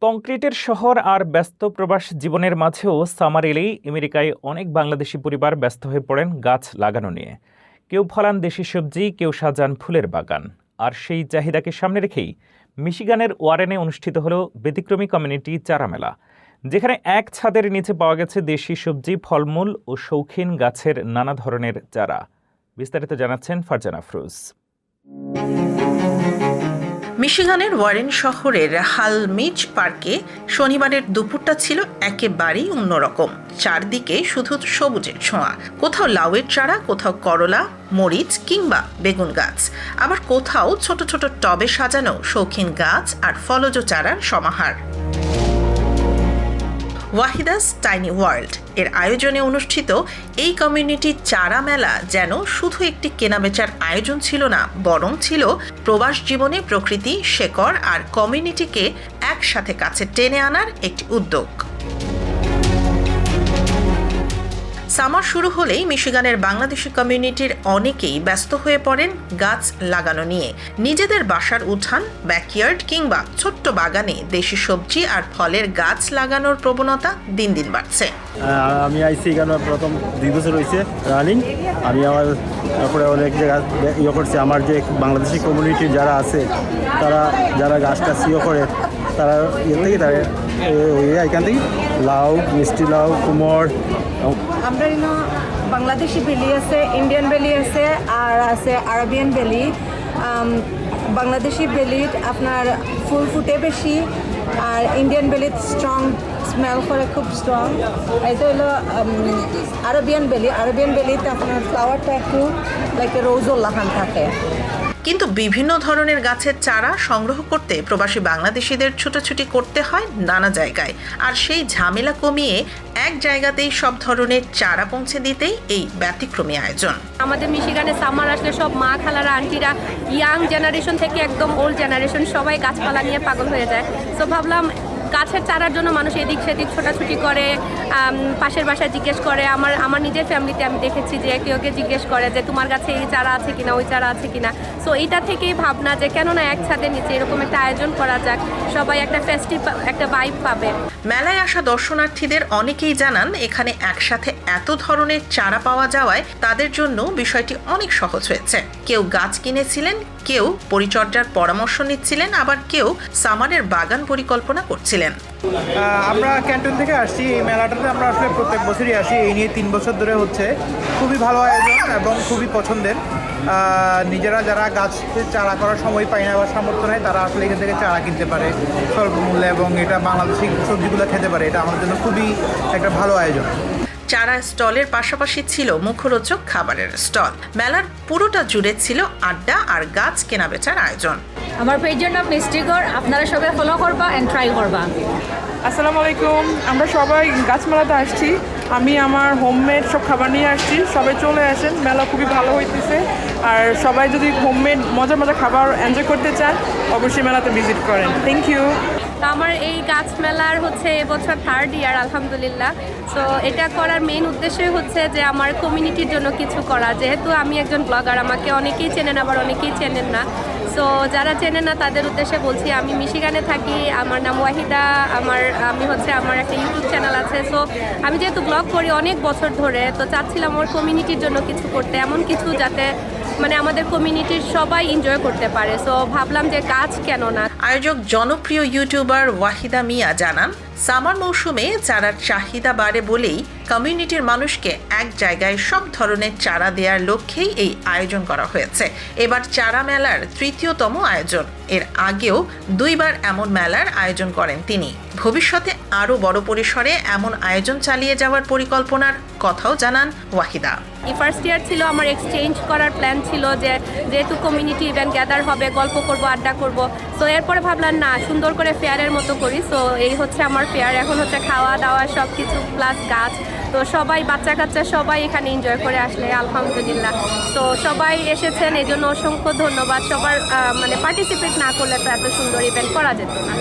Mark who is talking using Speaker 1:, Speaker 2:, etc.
Speaker 1: কংক্রিটের শহর আর ব্যস্ত প্রবাস জীবনের মাঝেও সামার এলেই আমেরিকায় অনেক বাংলাদেশি পরিবার ব্যস্ত হয়ে পড়েন গাছ লাগানো নিয়ে। কেউ ফলান দেশি সবজি, কেউ সাজান ফুলের বাগান। আর সেই চাহিদাকে সামনে রেখেই মিশিগানের ওয়ারেনে অনুষ্ঠিত হলো ব্যতিক্রমী কমিউনিটি চারা মেলা, যেখানে এক ছাদের নিচে পাওয়া গেছে দেশি সবজি, ফলমূল ও শৌখিন গাছের নানা ধরনের চারা। বিস্তারিত জানাচ্ছেন ফারজানা আফরোজ।
Speaker 2: মিশিগানের ওয়ারেন শহরের হালমিচ পার্কে শনিবারের দুপুরটা ছিল একেবারেই অন্যরকম। চারদিকে শুধু সবুজের ছোঁয়া, কোথাও লাউয়ের চারা, কোথাও করলা, মরিচ কিংবা বেগুন গাছ, আবার কোথাও ছোট ছোট টবে সাজানো শৌখিন গাছ আর ফলজ চারার সমাহার। ওয়াহিদাস টাইনি ওয়ার্ল্ড এর আয়োজনে অনুষ্ঠিত এই কমিউনিটি চারা মেলা যেন শুধু একটি কেনাবেচার আয়োজন ছিল না, বরং ছিল প্রবাস জীবনে প্রকৃতি, শেকড় আর কমিউনিটিকে একসাথে কাছে টেনে আনার একটি উদ্যোগ। সামার শুরু হলেই মিশিগানের বাংলাদেশি কমিউনিটির অনেকেই ব্যস্ত হয়ে পড়েন গাছ লাগানো নিয়ে। নিজেদের বাসার উঠান, ব্যাকইয়ার্ড কিংবা ছোট্ট বাগানে দেশি সবজি আর ফলের গাছ লাগানোর প্রবণতা দিন দিন বাড়ছে।
Speaker 3: আমি আইসি এখানে প্রথম 2 বছর হয়েছে রানিং। আমি আমার তারপরে অনেক জায়গা ইয়ে করছি। আমার যে বাংলাদেশি কমিউনিটি যারা আছে, তারা যারা গাছ টাছ ইয়ে করে, তারা থেকে তারা এখান থেকে লাউ, মিষ্টি লাউ, কুমড়।
Speaker 4: আমরা বাংলাদেশি বেলি আছে, ইন্ডিয়ান বেলি আছে, আর আছে আরবিয়ান বেলি। বাংলাদেশি বেলির আপনার ফুল ফুটে বেশি, আর ইন্ডিয়ান বেলির স্ট্রং স্মেল করে, খুব স্ট্রং। এটা হলো আরবিয়ান বেলি। আরবিয়ান বেলিতে আপনার ফ্লাওয়ারটা একটু লাইক রোজও লাগান থাকে।
Speaker 2: কিন্তু বিভিন্ন ধরনের গাছের চারা সংগ্রহ করতে প্রবাসী বাংলাদেশিদের ছুটোছুটি করতে হয় নানা জায়গায়, আর সেই ঝামেলা কমিয়ে এক জায়গাতেই সব ধরনের চারা পৌঁছে দিতেই এই ব্যতিক্রমী আয়োজন।
Speaker 5: আমাদের মিশিগানে সামার আসলে সব মা খালারা, আন্টিরা, ইয়াং জেনারেশন থেকে একদম ওল্ড জেনারেশন সবাই গাছপালা নিয়ে পাগল হয়ে যায়। তো ভাবলাম গাছের চারার জন্য মানুষ এদিক সেদিক ছোটাছুটি করে, পাশের বাসায় জিজ্ঞেস করে। আমার নিজের ফ্যামিলিতে আমি দেখেছি যে কেউ জিজ্ঞেস করে যে তোমার কাছে এই চারা আছে কিনা, ওই চারা আছে কিনা। সো এইটা থেকেই ভাবনা যে কেন না এক ছাদের নিচে এরকম একটা আয়োজন করা যাক, সবাই একটা ফেস্টিভ একটা ভাইব পাবে।
Speaker 2: মেলায় আসা দর্শনার্থীদের অনেকেই জানান এখানে একসাথে এত ধরনের চারা পাওয়া যাওয়ায় তাদের জন্য বিষয়টি অনেক সহজ হয়েছে। কেউ গাছ কিনেছিলেন, কেউ পরিচর্যার পরামর্শ নিচ্ছিলেন, আবার কেউ সামারের বাগান পরিকল্পনা করছিলেন।
Speaker 6: আমরা ক্যান্টন থেকে আসছি। এই মেলাটাতে আমরা আসলে প্রত্যেক বছরই আসি। এই নিয়ে 3 বছর ধরে হচ্ছে। খুবই ভালো আয়োজন এবং খুবই পছন্দের। নিজেরা যারা গাছ চারা করার সময় পায় না বা সামর্থ্য নেয়, তারা আসলে এখান থেকে চারা কিনতে পারে স্বল্প মূল্যে, এবং এটা বাংলাদেশি সবজিগুলো খেতে পারে। এটা আমাদের জন্য খুবই একটা ভালো আয়োজন।
Speaker 2: চারা স্টলের পাশাপাশি ছিল মুখরোচক খাবারের স্টল। মেলার পুরোটা জুড়ে ছিল আড্ডা আর গাছ কেনাবেচার আয়োজন।
Speaker 7: আমার পেজের নাম মিষ্টিগর, আপনারা সবাই ফলো করবা এন্ড ট্রাই করবা।
Speaker 8: আসসালামু আলাইকুম। আমরা সবাই গাছ মেলাতে আসছি। আমি আমার হোমমেড সব খাবার নিয়ে আসছি। সবাই চলে আসেন, মেলা খুবই ভালো হইতেছে। আর সবাই যদি হোমমেড মজা মজা খাবার এনজয় করতে চান, অবশ্যই মেলাতে ভিজিট করেন। Thank you.
Speaker 5: তো আমার এই গাছ মেলার এবছর 3rd ইয়ার, আলহামদুলিল্লাহ। তো এটা করার মেইন উদ্দেশ্যই হচ্ছে যে আমার কমিউনিটির জন্য কিছু করা। যেহেতু আমি একজন ব্লগার, আমাকে অনেকেই চেনেন, আবার অনেকেই চেনেন না। সো যারা চেনেন না তাদের উদ্দেশ্যে বলছি, আমি মিশিগানে থাকি, আমার নাম ওয়াহিদা। আমার একটা ইউটিউব চ্যানেল আছে। সো আমি যেহেতু ব্লগ করি অনেক বছর ধরে, তো চাচ্ছিলাম আমার কমিউনিটির জন্য কিছু করতে, এমন কিছু যাতে আমাদের কমিউনিটির সবাই এনজয় করতে পারে। সো ভাবলাম যে গাছ কেন না।
Speaker 2: আয়োজক জনপ্রিয় ইউটিউবার ওয়াহিদা মিয়া জানান, সামার মৌসুমে চারার চাহিদা বাড়ে বলেই কমিউনিটির মানুষকে এক জায়গায় সব ধরনের চারা দেওয়ার লক্ষ্যেই এই আয়োজন করা হয়েছে। এবার চারা মেলার 3য়তম আয়োজন। এর আগেও 2 বার এমন মেলার আয়োজন করেন তিনি। ভবিষ্যতে আরও বড় পরিসরে এমন আয়োজন চালিয়ে যাওয়ার পরিকল্পনার কথাও জানান ওয়াহিদা।
Speaker 5: ফার্স্ট ইয়ার ছিল আমার এক্সচেঞ্জ করার প্ল্যান ছিল, যে যেহেতু কমিউনিটি ইভেন্ট গ্যাদার হবে, গল্প করব, আড্ডা করব। সো এরপরে ভাবলাম না, সুন্দর করে ফেয়ারের মতো করি। সো এই হচ্ছে আমার ফেয়ার। এখন হচ্ছে খাওয়া দাওয়া সব কিছু প্লাস গাছ। তো সবাই বাচ্চা কাচ্চা সবাই এখানে এনজয় করে আসলে আলহামদুলিল্লাহ। তো সবাই এসেছেন, এই জন্য অসংখ্য ধন্যবাদ। সবার পার্টিসিপেট না করলে তো এত সুন্দর ইভেন্ট করা যেত না।